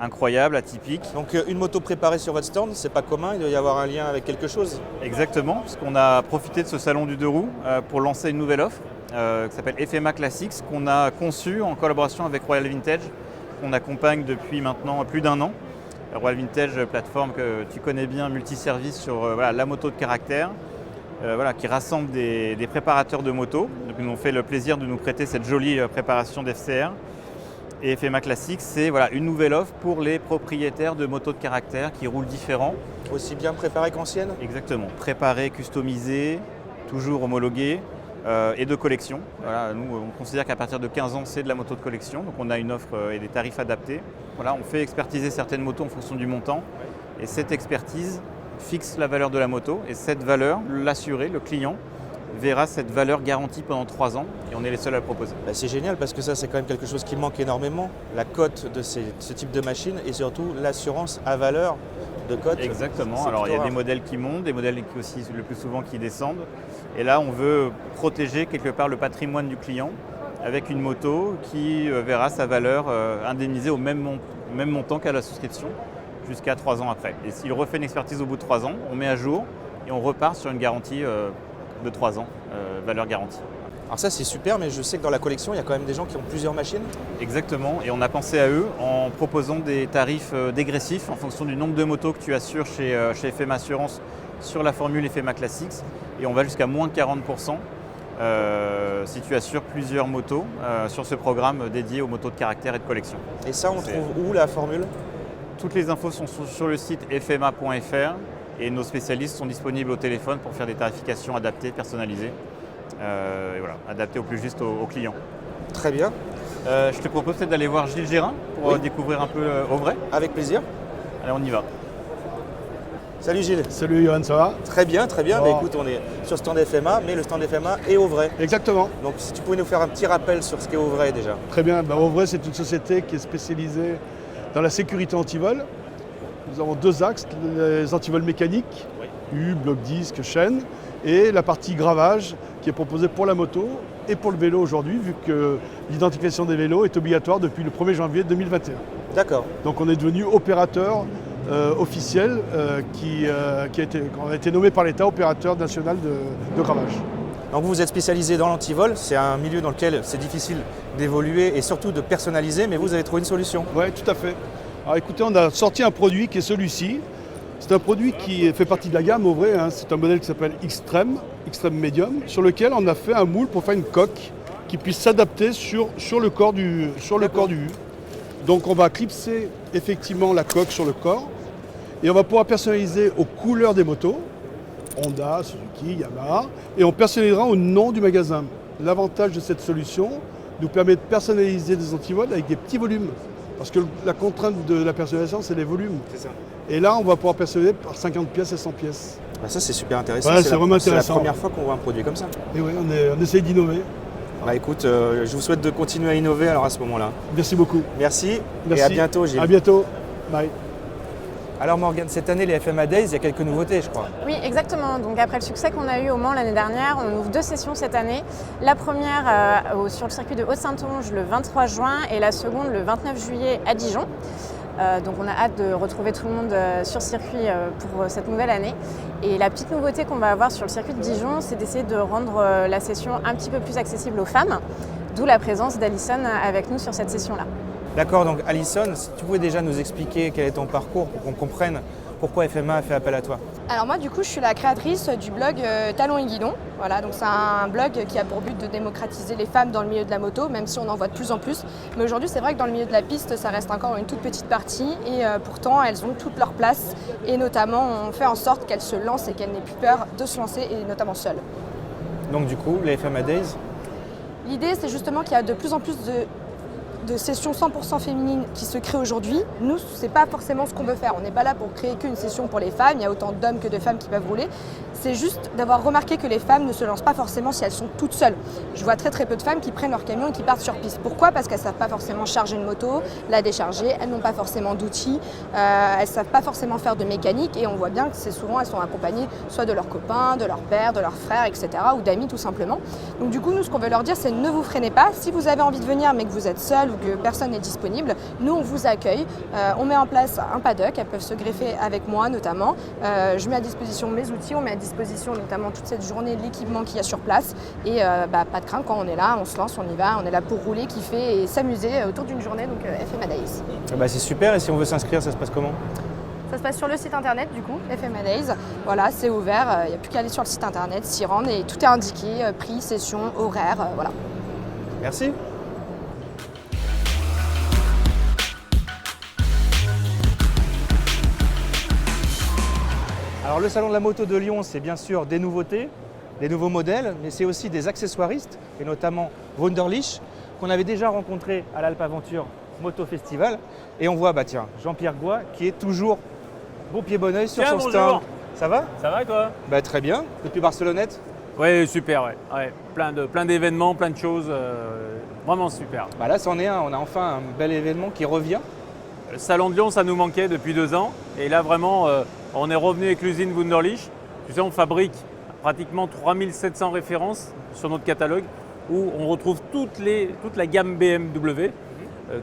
incroyable, atypique. Donc une moto préparée sur votre stand, c'est pas commun, il doit y avoir un lien avec quelque chose. Exactement, parce qu'on a profité de ce salon du deux roues pour lancer une nouvelle offre qui s'appelle FMA Classics, qu'on a conçu en collaboration avec Royal Vintage, qu'on accompagne depuis maintenant plus d'1 an. Royal Vintage, plateforme que tu connais bien, multiservice sur la moto de caractère, qui rassemble des préparateurs de motos. Donc, ils nous ont fait le plaisir de nous prêter cette jolie préparation d'FCR. Et FMA Classics, c'est une nouvelle offre pour les propriétaires de motos de caractère qui roulent différents. Aussi bien préparé qu'ancienne? Exactement, préparé, customisé, toujours homologué et de collection. Nous, on considère qu'à partir de 15 ans, c'est de la moto de collection. Donc on a une offre et des tarifs adaptés. On fait expertiser certaines motos en fonction du montant. Et cette expertise fixe la valeur de la moto. Et cette valeur, l'assuré, le client, verra cette valeur garantie pendant 3 ans et on est les seuls à le proposer. C'est génial parce que ça c'est quand même quelque chose qui manque énormément, la cote de ce type de machine et surtout l'assurance à valeur de cote. Exactement, alors il y a des modèles qui montent, des modèles qui aussi le plus souvent qui descendent et là on veut protéger quelque part le patrimoine du client avec une moto qui verra sa valeur indemnisée au même montant qu'à la souscription jusqu'à 3 ans après. Et s'il refait une expertise au bout de 3 ans, on met à jour et on repart sur une garantie de 3 ans, valeur garantie. Alors ça c'est super, mais je sais que dans la collection, il y a quand même des gens qui ont plusieurs machines. Exactement, et on a pensé à eux en proposant des tarifs dégressifs en fonction du nombre de motos que tu assures chez FMA Assurance sur la formule FMA Classics, et on va jusqu'à moins 40% si tu assures plusieurs motos sur ce programme dédié aux motos de caractère et de collection. Et ça, on trouve où la formule? Toutes les infos sont sur le site fma.fr. Et nos spécialistes sont disponibles au téléphone pour faire des tarifications adaptées, personnalisées, adaptées au plus juste aux clients. Très bien. Je te propose peut-être d'aller voir Gilles Gérin pour découvrir un peu Auvray. Avec plaisir. Allez, on y va. Salut Gilles. Salut Johan, ça va? Très bien, très bien. Bon. Écoute, on est sur le stand FMA, mais le stand FMA est Auvray. Exactement. Donc si tu pouvais nous faire un petit rappel sur ce qu'est Auvray déjà. Très bien. Auvray, c'est une société qui est spécialisée dans la sécurité anti-vol. Nous avons 2 axes, les antivols mécaniques, U, bloc disque, chaîne, et la partie gravage qui est proposée pour la moto et pour le vélo aujourd'hui, vu que l'identification des vélos est obligatoire depuis le 1er janvier 2021. D'accord. Donc on est devenu opérateur officiel qui a été nommé par l'État opérateur national de gravage. Donc vous êtes spécialisé dans l'antivol, c'est un milieu dans lequel c'est difficile d'évoluer et surtout de personnaliser, mais vous avez trouvé une solution. Oui, tout à fait. Alors écoutez, on a sorti un produit qui est celui-ci. C'est un produit qui fait partie de la gamme Auvray, c'est un modèle qui s'appelle Extreme Medium, sur lequel on a fait un moule pour faire une coque qui puisse s'adapter sur le corps du U. Donc on va clipser effectivement la coque sur le corps et on va pouvoir personnaliser aux couleurs des motos, Honda, Suzuki, Yamaha, et on personnalisera au nom du magasin. L'avantage de cette solution nous permet de personnaliser des antivols avec des petits volumes. Parce que la contrainte de la personnalisation, c'est les volumes. C'est ça. Et là, on va pouvoir personnaliser par 50 pièces et 100 pièces. Ça, c'est super intéressant. Ouais, c'est vraiment C'est la intéressant. première fois qu'on voit un produit comme ça. Et oui, on essaye d'innover. Écoute, je vous souhaite de continuer à innover alors à ce moment-là. Merci beaucoup. Merci. Merci. Et à bientôt Gilles. À bientôt. Bye. Alors Morgane, cette année les FMA Days, il y a quelques nouveautés je crois. Oui, exactement. Donc après le succès qu'on a eu au Mans l'année dernière, on ouvre 2 sessions cette année. La première sur le circuit de Haute-Saintonge le 23 juin et la seconde le 29 juillet à Dijon. Donc on a hâte de retrouver tout le monde sur circuit pour cette nouvelle année. Et la petite nouveauté qu'on va avoir sur le circuit de Dijon, c'est d'essayer de rendre la session un petit peu plus accessible aux femmes, d'où la présence d'Alison avec nous sur cette session-là. D'accord, donc Alison, si tu pouvais déjà nous expliquer quel est ton parcours pour qu'on comprenne pourquoi FMA a fait appel à toi. Alors moi du coup je suis la créatrice du blog Talons et Guidons. Voilà, donc c'est un blog qui a pour but de démocratiser les femmes dans le milieu de la moto, même si on en voit de plus en plus. Mais aujourd'hui c'est vrai que dans le milieu de la piste ça reste encore une toute petite partie et pourtant elles ont toute leur place et notamment on fait en sorte qu'elles se lancent et qu'elles n'aient plus peur de se lancer et notamment seules. Donc du coup les FMA Days. L'idée c'est justement qu'il y a de plus en plus de sessions 100% féminines qui se créent aujourd'hui. Nous, c'est pas forcément ce qu'on veut faire. On n'est pas là pour créer qu'une session pour les femmes. Il y a autant d'hommes que de femmes qui peuvent rouler. C'est juste d'avoir remarqué que les femmes ne se lancent pas forcément si elles sont toutes seules. Je vois très peu de femmes qui prennent leur camion et qui partent sur piste. Pourquoi ? Parce qu'elles ne savent pas forcément charger une moto, la décharger, elles n'ont pas forcément d'outils, elles ne savent pas forcément faire de mécanique et on voit bien que c'est souvent elles sont accompagnées soit de leurs copains, de leur père, de leurs frères, etc. ou d'amis tout simplement. Donc du coup, nous, ce qu'on veut leur dire, c'est ne vous freinez pas. Si vous avez envie de venir mais que vous êtes seul ou que personne n'est disponible, nous on vous accueille, on met en place un paddock, elles peuvent se greffer avec moi notamment. Je mets à disposition mes outils, on met à disposition notamment toute cette journée l'équipement qu'il y a sur place et pas de crainte, quand on est là, on se lance, on y va, on est là pour rouler, kiffer et s'amuser autour d'une journée, donc FMA Days. C'est super, et si on veut s'inscrire, ça se passe comment? Ça se passe sur le site internet du coup, FMA Days. Voilà, c'est ouvert, il n'y a plus qu'à aller sur le site internet, s'y rendre et tout est indiqué, prix, session, horaire, voilà. Merci. Alors le salon de la moto de Lyon, c'est bien sûr des nouveautés, des nouveaux modèles, mais c'est aussi des accessoiristes, et notamment Wunderlich, qu'on avait déjà rencontré à l'Alpe Aventure Moto Festival. Et on voit Jean-Pierre Goy qui est toujours bon pied bon oeil sur son stand. Ça va? Ça va quoi? Très bien. Depuis Barcelonnette? Oui, super, ouais. Plein d'événements, plein de choses, vraiment super. Là, c'en est un. On a enfin un bel événement qui revient. Le Salon de Lyon, ça nous manquait depuis 2 ans. Et là, vraiment, on est revenu avec l'usine Wunderlich. Tu sais, on fabrique pratiquement 3700 références sur notre catalogue où on retrouve toute la gamme BMW.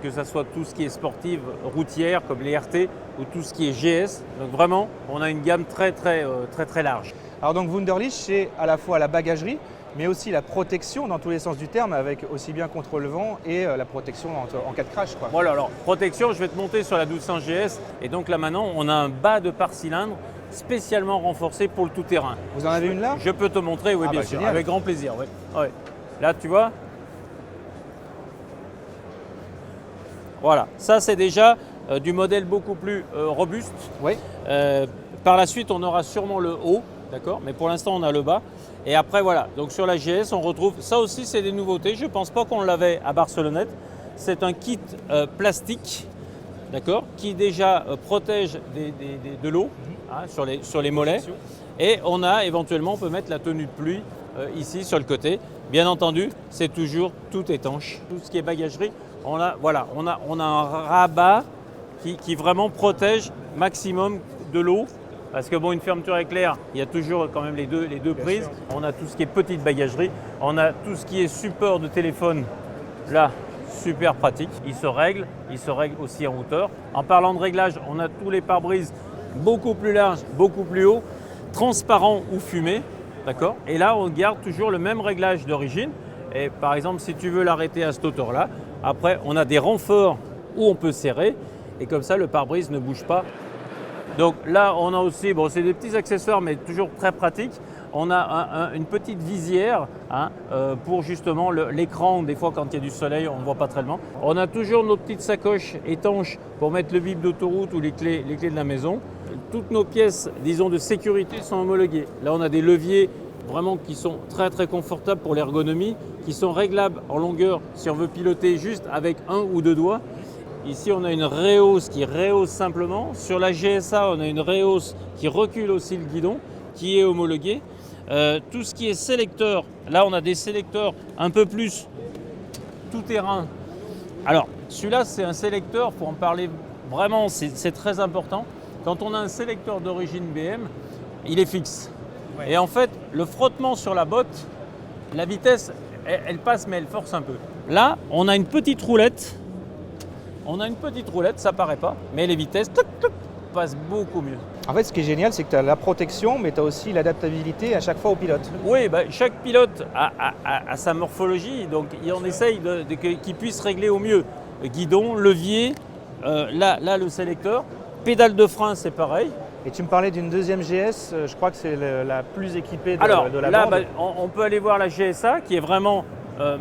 Que ce soit tout ce qui est sportive, routière, comme les RT, ou tout ce qui est GS. Donc vraiment, on a une gamme très large. Alors donc Wunderlich, c'est à la fois la bagagerie, mais aussi la protection dans tous les sens du terme, avec aussi bien contre le vent et la protection en cas de crash, quoi. Voilà, alors protection, je vais te monter sur la 1200 GS. Et donc là maintenant, on a un bas de pare cylindre spécialement renforcé pour le tout-terrain. Vous en avez une là? Je peux te montrer, oui, bien sûr, génial. avec grand plaisir. Ouais. Là, tu vois. Voilà, ça c'est déjà du modèle beaucoup plus robuste. Oui. Par la suite, on aura sûrement le haut, d'accord, mais pour l'instant, on a le bas. Et après, voilà, donc sur la GS, on retrouve, ça aussi c'est des nouveautés, je ne pense pas qu'on l'avait à Barcelonnette. C'est un kit plastique, d'accord, qui déjà protège de l'eau sur les mollets. Et on a éventuellement, on peut mettre la tenue de pluie ici sur le côté. Bien entendu, c'est toujours tout étanche. Tout ce qui est bagagerie, on a un rabat qui vraiment protège maximum de l'eau. Parce que une fermeture éclair, il y a toujours quand même les deux prises. On a tout ce qui est petite bagagerie. On a tout ce qui est support de téléphone. Là, super pratique. Il se règle aussi en hauteur. En parlant de réglage, on a tous les pare-brises beaucoup plus larges, beaucoup plus hauts, transparents ou fumés. D'accord. Et là, on garde toujours le même réglage d'origine. Et par exemple, si tu veux l'arrêter à cette hauteur-là, après, on a des renforts où on peut serrer. Et comme ça, le pare-brise ne bouge pas. Donc là, on a aussi, c'est des petits accessoires, mais toujours très pratiques. On a une petite visière pour justement l'écran. Des fois, quand il y a du soleil, on ne voit pas très loin. On a toujours nos petites sacoches étanches pour mettre le bip d'autoroute ou les clés de la maison. Toutes nos pièces, disons, de sécurité sont homologuées. Là, on a des leviers vraiment qui sont très très confortables pour l'ergonomie, qui sont réglables en longueur si on veut piloter juste avec 1 ou 2 doigts. Ici, on a une réhausse qui rehausse simplement. Sur la GSA, on a une réhausse qui recule aussi le guidon, qui est homologuée. Tout ce qui est sélecteur, là, on a des sélecteurs un peu plus tout-terrain. Alors, celui-là, c'est un sélecteur, pour en parler vraiment, c'est très important. Quand on a un sélecteur d'origine BM, il est fixe. Ouais. Et en fait, le frottement sur la botte, la vitesse, elle passe, mais elle force un peu. Là, on a une petite roulette. Ça paraît pas, mais les vitesses passent beaucoup mieux. En fait, ce qui est génial, c'est que tu as la protection, mais tu as aussi l'adaptabilité à chaque fois au pilote. Oui, chaque pilote a sa morphologie, donc on essaye qu'il puisse régler au mieux. Guidon, levier, là le sélecteur, pédale de frein, c'est pareil. Et tu me parlais d'une deuxième GS, je crois que c'est la plus équipée de la là, bande. On peut aller voir la GSA qui est vraiment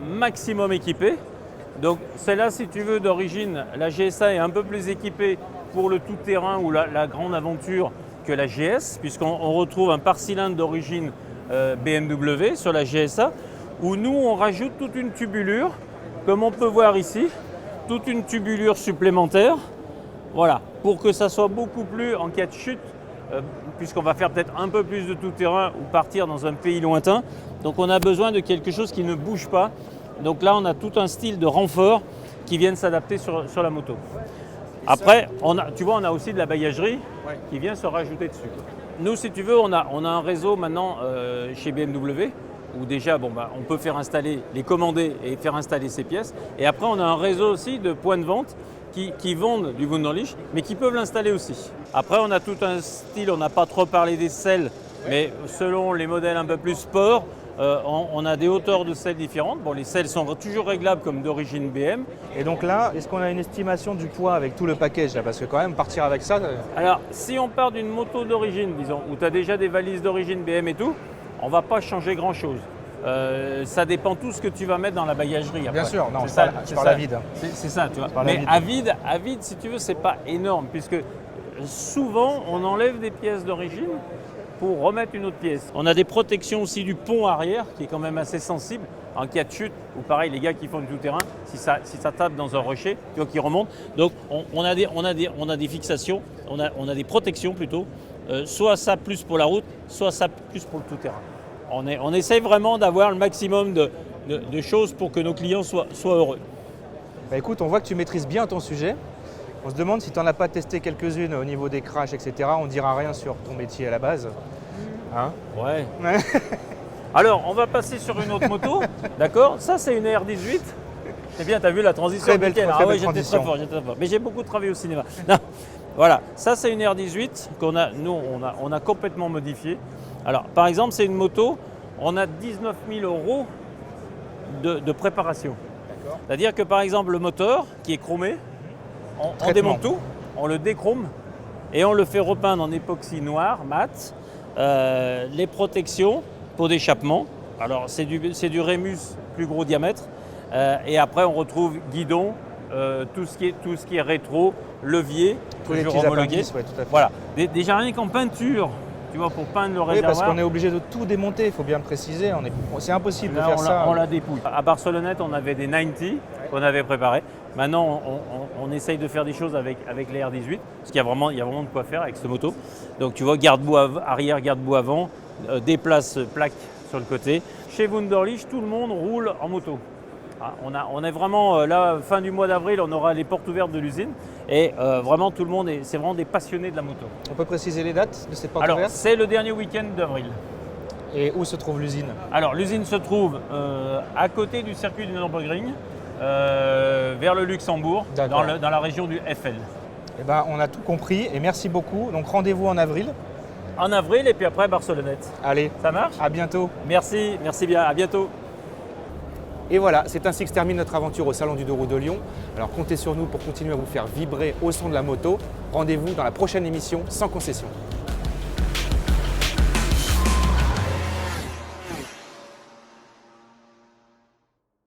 maximum équipée. Donc celle-là, si tu veux, d'origine, la GSA est un peu plus équipée pour le tout-terrain ou la grande aventure que la GS, puisqu'on retrouve un pare-cylindre d'origine BMW sur la GSA, où nous, on rajoute toute une tubulure, comme on peut voir ici, toute une tubulure supplémentaire, voilà, pour que ça soit beaucoup plus en cas de chute, puisqu'on va faire peut-être un peu plus de tout-terrain ou partir dans un pays lointain. Donc on a besoin de quelque chose qui ne bouge pas. Donc là, on a tout un style de renfort qui viennent s'adapter sur la moto. Après, on a aussi de la bagagerie qui vient se rajouter dessus. nous, si tu veux, on a un réseau maintenant chez BMW où déjà, on peut faire installer, les commander et faire installer ces pièces. Et après, on a un réseau aussi de points de vente qui vendent du Wunderlich, mais qui peuvent l'installer aussi. Après, on a tout un style, on n'a pas trop parlé des selles, mais selon les modèles un peu plus sport, on a des hauteurs de selles différentes. Bon, les selles sont toujours réglables comme d'origine BM. Et donc là, est-ce qu'on a une estimation du poids avec tout le package là? Parce que quand même, partir avec ça... Alors, si on part d'une moto d'origine, disons, où tu as déjà des valises d'origine BM et tout, on ne va pas changer grand-chose. Ça dépend tout ce que tu vas mettre dans la bagagerie. Après. Bien sûr, non, je parle à vide. C'est ça, tu vois. Mais à vide, si tu veux, c'est pas énorme, puisque souvent, on enlève des pièces d'origine pour remettre une autre pièce. On a des protections aussi du pont arrière, qui est quand même assez sensible, en cas de chute, ou pareil, les gars qui font du tout-terrain, si ça tape dans un rocher, tu vois, qui remonte. Donc, on a des fixations, on a des protections plutôt, soit ça plus pour la route, soit ça plus pour le tout-terrain. On essaye vraiment d'avoir le maximum de choses pour que nos clients soient heureux. Bah écoute, on voit que tu maîtrises bien ton sujet. On se demande si tu n'en as pas testé quelques-unes au niveau des crashs, etc. On ne dira rien sur ton métier à la base. Hein? Ouais. Alors, on va passer sur une autre moto. D'accord? Ça, c'est une R18. C'est bien, tu as vu la transition. Très belle, nickel. très belle Ouais, j'étais transition. très fort. Mais j'ai beaucoup travaillé au cinéma. Non. Voilà, ça, c'est une R18 qu'on a, nous, on a complètement modifiée. Alors, par exemple, c'est une moto, on a 19 000 € de préparation. C'est-à-dire que, par exemple, le moteur qui est chromé, on démonte tout, on le déchrome et on le fait repeindre en époxy noir, mat. Les protections pour d'échappement, alors c'est du Remus plus gros diamètre. Et après, on retrouve guidon, tout ce qui est rétro, levier, toujours homologué. Ouais, tout à fait. Voilà. Déjà rien qu'en peinture, tu vois, pour peindre le réservoir. Oui, parce qu'on est obligé de tout démonter, il faut bien le préciser. C'est impossible de faire ça. On la dépouille. À Barcelonnette, on avait des 90 qu'on avait préparés. Maintenant, on essaye de faire des choses avec les R18, parce qu'il y a vraiment de quoi faire avec cette moto. Donc tu vois, garde-boue arrière, garde-boue avant, déplace plaque sur le côté. Chez Wunderlich, tout le monde roule en moto. On est vraiment, là, fin du mois d'avril, on aura les portes ouvertes de l'usine. Et vraiment, tout le monde, c'est vraiment des passionnés de la moto. On peut préciser les dates de ces portes Alors, ouvertes? c'est le dernier week-end d'avril. Et où se trouve l'usine? Alors, l'usine se trouve à côté du circuit du Nürburgring, vers le Luxembourg, dans la région du FL. Eh ben, on a tout compris et merci beaucoup. Donc rendez-vous en avril. En avril et puis après Barcelonnette. Allez, ça marche? À bientôt. Merci bien, à bientôt. Et voilà, c'est ainsi que se termine notre aventure au Salon du Deux Roues de Lyon. Alors comptez sur nous pour continuer à vous faire vibrer au son de la moto. Rendez-vous dans la prochaine émission sans concession.